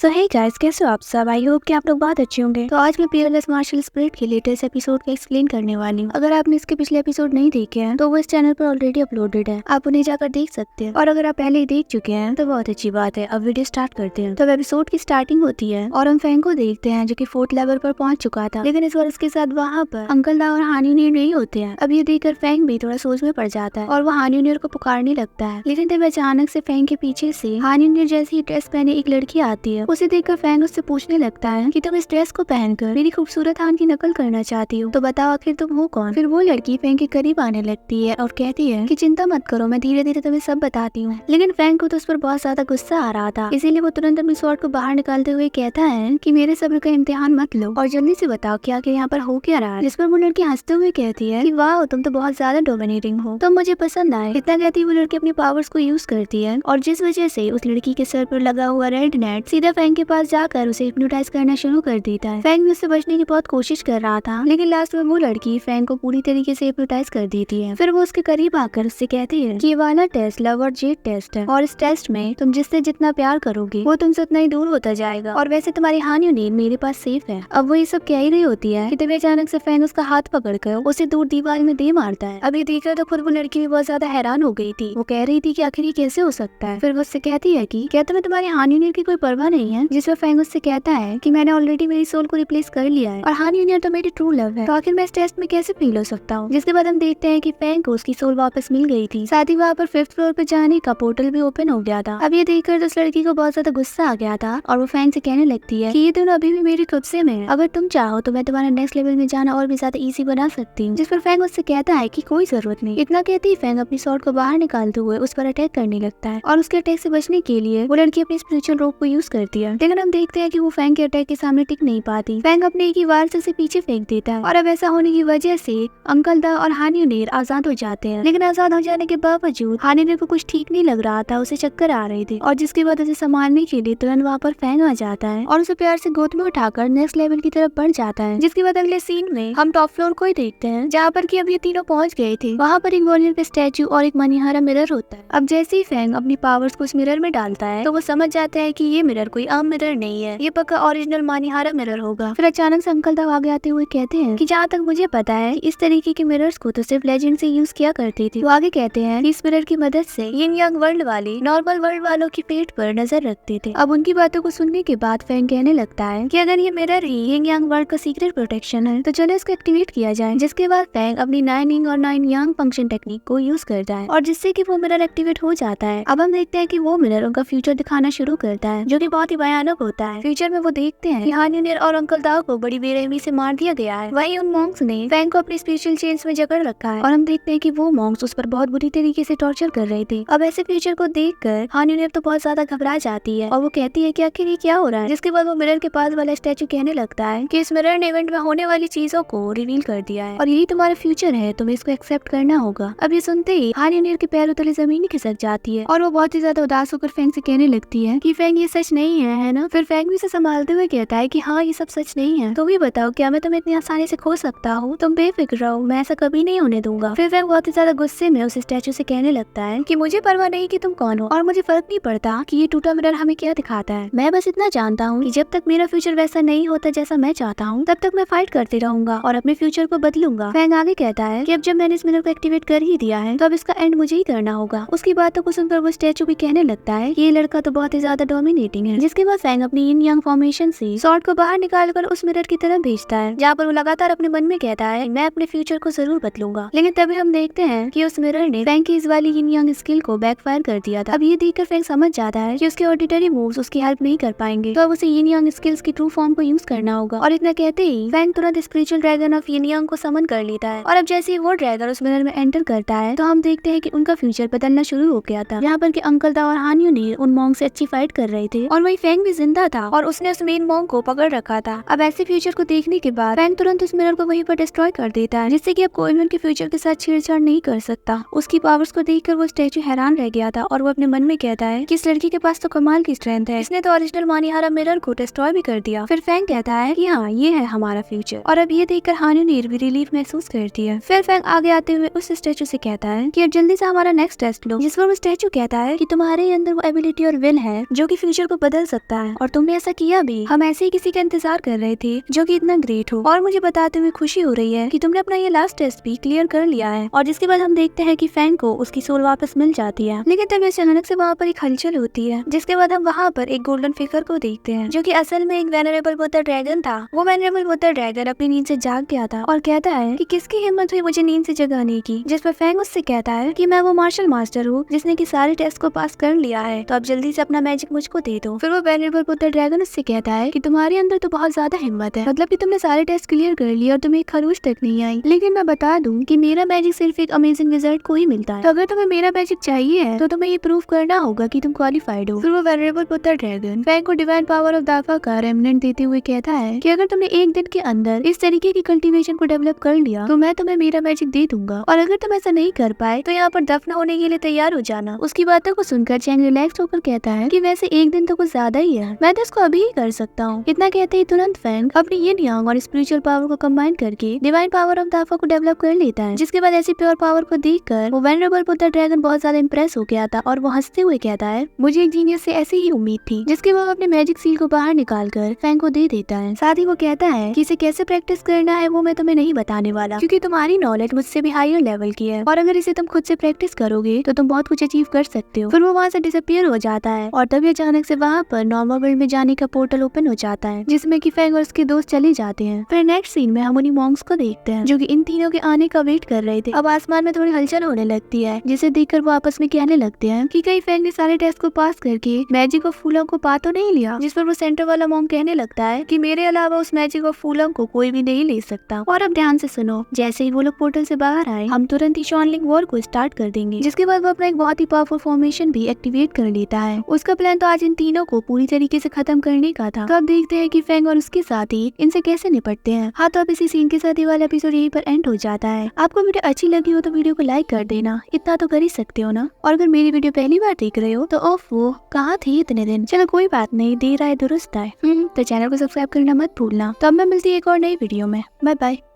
सो hey guys, कैसे हो आप सब। आई होप कि आप लोग बहुत अच्छे होंगे। तो आज मैं पीयरलेस मार्शल स्पिरिट के लेटेस्ट एपिसोड को एक्सप्लेन करने वाली हूँ। अगर आपने इसके पिछले एपिसोड नहीं देखे हैं तो वो इस चैनल पर ऑलरेडी अपलोडेड है, आप उन्हें जाकर देख सकते हैं। और अगर आप पहले ही देख चुके हैं तो बहुत अच्छी बात है। अब वीडियो स्टार्ट करते हैं। तो एपिसोड की स्टार्टिंग होती है और हम फैंग को देखते हैं जो कि 4th लेवल पर पहुंच चुका था, लेकिन इस बार उसके साथ वहाँ पर अंकल दा और हानी नीर नहीं होते हैं। अब ये देखकर फैंग भी थोड़ा सोच में पड़ जाता है और वो हानी नीर को पुकारने लगता है, लेकिन तब अचानक से फैंग के पीछे से हानी नीर जैसी ड्रेस पहने एक लड़की आती है। उसे देखकर फैंग उससे पूछने लगता है कि तुम इस ड्रेस को पहनकर मेरी खूबसूरत हान की नकल करना चाहती हो, तो बताओ आखिर तुम हो कौन। फिर वो लड़की फैंग के करीब आने लगती है और कहती है कि चिंता मत करो, मैं धीरे धीरे तुम्हें सब बताती हूँ। लेकिन फैंग को तो उस पर बहुत ज्यादा गुस्सा आ रहा था, इसीलिए वो तुरंत अपनी स्वॉर्ड को बाहर निकालते हुए कहता है कि मेरे सब्र का इम्तिहान मत लो और जल्दी से बताओ कि आखिर यहाँ पर हो क्या रहा है। जिस पर वो लड़की हंसते हुए कहती है कि वाह, तुम तो बहुत ज्यादा डोमिनेटिंग हो, तुम मुझे पसंद आए। इतना कहती वो लड़की अपनी पावर्स को यूज करती है और जिस वजह से उस लड़की के सर पर लगा हुआ रेड नेट सीधा फैंग के पास जाकर उसे हिप्नोटाइज करना शुरू कर देता है। फैंग भी उससे बचने की बहुत कोशिश कर रहा था, लेकिन लास्ट में वो लड़की फैंग को पूरी तरीके से हिप्नोटाइज कर देती है। फिर वो उसके करीब आकर उससे कहती है कि ये वाला टेस्ट लव और जेड टेस्ट है और इस टेस्ट में तुम जिससे जितना प्यार करोगे वो तुमसे उतना ही दूर होता जाएगा, और वैसे तुम्हारी हानि नीड मेरे पास सेफ है। अब वो ये सब कह ही रही होती है कि तभी अचानक से फैंग उसका हाथ पकड़कर उसे दूर दीवार में दे मारता है। अब ये देखकर तो खुद वो लड़की भी बहुत ज्यादा हैरान हो गई थी। वो कह रही थी कि आखिर ये कैसे हो सकता है। फिर वो उससे कहती है कि क्या तुम्हें तुम्हारी हानि नीड की कोई परवाह नहीं है। जिस पर फैंग उससे कहता है कि मैंने ऑलरेडी मेरी सोल को रिप्लेस कर लिया है और हानि नीड तो मेरी ट्रू लव है, तो आखिर मैं इस टेस्ट में कैसे फेल हो सकता हूँ। जिसके बाद हम देखते हैं कि फैंग को उसकी सोल वापस मिल गई थी, साथ ही वहाँ पर 5th फ्लोर पे जाने का पोर्टल भी ओपन हो गया था। अब ये देखकर उस लड़की को बहुत ज्यादा गुस्सा आ गया था और वो फैंग से कहने लगती है कि ये दोनों अभी भी मेरे कब्जे में है, अगर तुम चाहो तो मैं तुम्हारा नेक्स्ट लेवल में जाना और भी ज्यादा इजी बना सकती हूँ। जिस पर फैंग उससे कहता है कि कोई जरूरत नहीं। इतना कहती फैंग अपनी स्वॉर्ड को बाहर निकालते हुए उस पर अटैक करने लगता है और उसके अटैक से बचने के लिए वो लड़की अपनी स्पिरिचुअल रोप को यूज करती है, लेकिन हम देखते हैं कि वो फैंग के अटैक के सामने टिक नहीं पाती। फैंग अपने एक ही वार से उसे पीछे फेंक देता है और अब ऐसा होने की वजह से अंकल दा और हानि नीर आजाद हो जाते हैं। लेकिन आजाद हो जाने के बावजूद हानि नीर को कुछ ठीक नहीं लग रहा था, उसे चक्कर आ रहे थे और जिसके बाद उसे संभालने के लिए तुरंत वहाँ पर फैंग आ जाता है और उसे प्यार से गोद में उठाकर नेक्स्ट लेवल की तरफ बढ़ जाता है। जिसके बाद अगले सीन में हम टॉप फ्लोर को ही देखते हैं जहाँ पर कि अब ये तीनों पहुंच गए थे। वहाँ पर एक वॉरियर पे स्टैचू और एक मनीहारा मिरर होता है। अब जैसे ही फैंग अपनी पावर्स को उस मिरर में डालता है तो वो समझ जाता है कि ये मिरर कोई आम मिरर नहीं है, ये पक्का ओरिजिनल मनीहारा मिरर होगा। फिर अचानक से अंकल दा आगे आते हुए कहते हैं कि जहाँ तक मुझे पता है इस तरीके के मिरर्स को तो सिर्फ लेजेंड से यूज किया करती थी। वो आगे कहते हैं कि इस मिरर की मदद से यिन यांग वर्ल्ड वाले नॉर्मल वर्ल्ड वालों की पेट पर नजर रखते थे। अब उनकी बातों को सुनने के बाद फैंग कहने लगता है कि अगर ये मिरर ही यिन यांग वर्ल्ड का सीक्रेट प्रोटेक्शन है तो चलो इसको एक्टिवेट किया जाए। जिसके बाद फैंग अपनी 9 यिंग और 9 यांग फंक्शन टेक्निक को यूज करता है और जिससे कि वो मिरर एक्टिवेट हो जाता है। अब हम देखते हैं कि वो मिरर उनका फ्यूचर दिखाना शुरू करता है जो कि बहुत ही भयानक होता है। फ्यूचर में वो देखते हैं कि हानि नीर और अंकल दाव को बड़ी बेरहमी से मार दिया गया है। वहीं उन मॉन्क्स ने फैंग को अपनी स्पेशल चेन्स में जकड़ रखा है और हम देखते हैं कि वो मॉन्क्स उस पर बहुत बुरी तरीके से टॉर्चर कर रहे थे। अब ऐसे फ्यूचर को देखकर हानि नीर तो बहुत ज्यादा घबरा जाती है और वो कहती है कि आखिर ये क्या हो रहा है। जिसके बाद वो मिरर के पास वाला स्टैचू कहने लगता है कि इस मिरर ने इवेंट में होने वाली चीजों को रिवील कर दिया है और यही तुम्हारा फ्यूचर है, तुम्हें इसको एक्सेप्ट करना होगा। अब ये सुनते ही हानि नीर के पैरों तले जमीन ही खिसक जाती है और वो बहुत ही ज्यादा उदास होकर फैंग से कहने लगती है कि फैंग ये सच नहीं है ना। फिर फैंग भी उसे संभालते हुए कहता है कि हाँ, ये सब सच नहीं है। तुम ही बताओ, क्या मैं तुम्हें इतनी आसानी से खो सकता हूँ? तुम बेफिक्र रहो, मैं ऐसा कभी नहीं होने दूंगा। फिर फैंग बहुत ही ज्यादा गुस्से में उस स्टैचू से कहने लगता है कि मुझे परवाह नहीं कि तुम कौन हो और मुझे फर्क नहीं पड़ता कि ये टूटा मिरर हमें क्या दिखाता है। मैं बस इतना जानता हूँ कि जब तक मेरा फ्यूचर वैसा नहीं होता जैसा मैं चाहता हूँ तब तक मैं फाइट करते रहूंगा और अपने फ्यूचर को बदलूंगा। फैंग आगे कहता है कि अब जब मैंने इस मिरर को एक्टिवेट कर ही दिया है तो अब इसका एंड मुझे ही करना होगा। उसकी बातों को सुनकर वो स्टैचू भी कहने लगता है कि ये लड़का तो बहुत ही ज्यादा डोमिनेटिंग है। जिसके बाद फैंग अपनी यिन यांग फॉर्मेशन से स्वॉर्ड को बाहर निकालकर उस मिरर की तरफ भेजता है जहाँ पर वो लगातार अपने मन में कहता है मैं अपने फ्यूचर को जरूर बदलूंगा। लेकिन तभी हम देखते हैं कि उस मिरर ने फैंग की इस वाली यिन यांग स्किल को बैकफायर कर दिया था। अब ये देखकर फैंग समझ जाता है कि उसके ऑर्डिनरी मूव्स उसकी हेल्प नहीं कर पाएंगे, तो अब उसे यिन यांग स्किल्स की ट्रू फॉर्म को यूज करना होगा। और इतना कहते ही फैंग तुरंत स्पिरिचुअल ड्रैगन ऑफ यिन यांग को समन कर लेता है और अब जैसे ही वो ड्रैगन उस मिरर में एंटर करता है तो हम देखते हैं कि उनका फ्यूचर बदलना शुरू हो गया था। यहाँ पर कि अंकल दा और हानि नीर उन मॉन्क से अच्छी फाइट कर रहे थे और वही फैंग भी जिंदा था और उसने उस मेन मॉन्क को पकड़ रखा था। अब ऐसे फ्यूचर को देखने के बाद फैंग तुरंत उस मिरर को वहीं पर डिस्ट्रॉय कर देता है जिससे कि अब कोई भी उनके फ्यूचर के साथ छेड़छाड़ नहीं कर सकता। उसकी पावर्स को देखकर वो स्टैचू हैरान रह गया था और वो अपने मन में कहता है कि इस लड़की के पास तो कमाल की स्ट्रेंथ है, इसने तो ओरिजिनल मनीहारा मिरर को डिस्ट्रॉय भी कर दिया। फिर फैंग कहता है कि हाँ, ये है हमारा फ्यूचर और अब ये देखकर हानि नीर भी रिलीफ महसूस करती है। फिर फैंग आगे आते हुए उस स्टैचू से कहता है कि अब जल्दी से हमारा नेक्स्ट टेस्ट लो। जिस पर वो स्टैचू कहता है कि तुम्हारे अंदर वो एबिलिटी और विल है जो कि फ्यूचर को बदल सकता है और तुमने ऐसा किया भी। हम ऐसे ही किसी का इंतजार कर रहे थे जो कि इतना ग्रेट हो, और मुझे बताते हुए खुशी हो रही है कि तुमने अपना ये लास्ट टेस्ट भी क्लियर कर लिया है। और जिसके बाद हम देखते हैं कि फैंग को उसकी सोल वापस मिल जाती है, लेकिन तभी अचानक से वहाँ पर एक हलचल होती है, जिसके बाद हम वहाँ पर एक गोल्डन फिगर को देखते हैं जो कि असल में एक वेनरेबल बुद्धा ड्रैगन था। वो वेनरेबल बुद्धा ड्रैगन अपनी नींद से जाग गया था और कहता है कि किसकी हिम्मत हुई मुझे नींद से जगाने की, जिस पर फैंग उससे कहता है कि मैं वो मार्शल मास्टर हूँ जिसने की सारे टेस्ट को पास कर लिया है, तो अब जल्दी से अपना मैजिक मुझको दे दो। फिर वो वेनरेबल बुद्धा ड्रैगन उससे कहता है कि तुम्हारे अंदर तो बहुत ज्यादा हिम्मत है, मतलब कि तुमने सारे टेस्ट क्लियर कर लिए और तुम्हें एक खरोच तक नहीं आई, लेकिन मैं बता दूं कि मेरा मैजिक सिर्फ एक अमेजिंग रिजल्ट को ही मिलता है, तो अगर तुम्हें मेरा मैजिक चाहिए है तो तुम्हें ये प्रूव करना होगा कि तुम क्वालिफाइड हो। फिर वो वेनरेबल बुद्धा ड्रैगन फैंग को डिवाइन पावर ऑफ दाफा का रेमनेंट देते हुए कहता है कि अगर तुमने एक दिन के अंदर इस तरीके की कल्टीवेशन को डेवलप कर लिया तो मैं तुम्हें मेरा मैजिक दे दूंगा, और अगर तुम ऐसा नहीं कर पाए तो यहाँ पर दफन होने के लिए तैयार हो जाना। उसकी बातों को सुनकर चैंग रिलैक्स होकर कहता है कि वैसे एक दिन तो कुछ ज्यादा ही है, मैं तो इसको अभी ही कर सकता हूँ। इतना कहते ही तुरंत फैंग अपनी यिन यांग और स्पिरिचुअल पावर को कंबाइन करके डिवाइन पावर ऑफ दाफा को डेवलप कर लेता है, जिसके बाद ऐसी प्योर पावर को देखकर वो वेनरेबल बुद्धा ड्रैगन बहुत ज्यादा इंप्रेस हो गया था और वो हंसते हुए कहता है मुझे एक जीनियस से ऐसी ही उम्मीद थी, जिसके बाद अपने मैजिक सील को बाहर निकाल कर फैंग को दे देता है। साथ ही वो कहता है कि इसे कैसे प्रैक्टिस करना है वो मैं तुम्हें नहीं बताने वाला, क्योंकि तुम्हारी नॉलेज मुझसे भी हायर लेवल की है, और अगर इसे तुम खुद से प्रैक्टिस करोगे तो तुम बहुत कुछ अचीव कर सकते हो। फिर वो वहाँ से डिसअपियर हो जाता है और तभी अचानक से वहाँ पर नॉर्मल वर्ल्ड में जाने का पोर्टल ओपन हो जाता है, जिसमें कि फैंग और उसके दोस्त चले जाते हैं। फिर नेक्स्ट सीन में हम उन्हीं मॉन्क्स को देखते हैं जो कि इन तीनों के आने का वेट कर रहे थे। अब आसमान में थोड़ी हलचल होने लगती है, जिसे देखकर वो आपस में कहने लगते हैं कि कहीं फैंग ने सारे टेस्ट को पास करके मैजिक ऑफ फूलों को पा तो नहीं लिया, जिस पर वो सेंटर वाला मॉन्क कहने लगता है कि मेरे अलावा उस मैजिक ऑफ फूलों को कोई भी नहीं ले सकता। और अब ध्यान से सुनो, जैसे ही वो लोग पोर्टल से बाहर आए हम तुरंत ही शॉनलिंग वॉर को स्टार्ट कर देंगे, जिसके बाद वो अपना एक बहुत ही पावरफुल फॉर्मेशन भी एक्टिवेट कर लेता है। उसका प्लान तो आज इन तीनों को पूरी तरीके से खत्म करने का था, तो अब देखते हैं कि फैंग और उसके साथी इनसे कैसे निपटते हैं। हाँ, तो अब इसी सीन के साथ ये वाला एपिसोड यहीं पर एंड हो जाता है। आपको वीडियो अच्छी लगी हो तो वीडियो को लाइक कर देना, इतना तो कर ही सकते हो ना। और अगर मेरी वीडियो पहली बार देख रहे हो तो ऑफ वो कहाँ थे इतने दिन, चलो कोई बात नहीं, देर आए दुरुस्त आए। तो चैनल को सब्सक्राइब करना मत भूलना। तो अब मैं मिलती है एक और नई वीडियो में। Bye bye.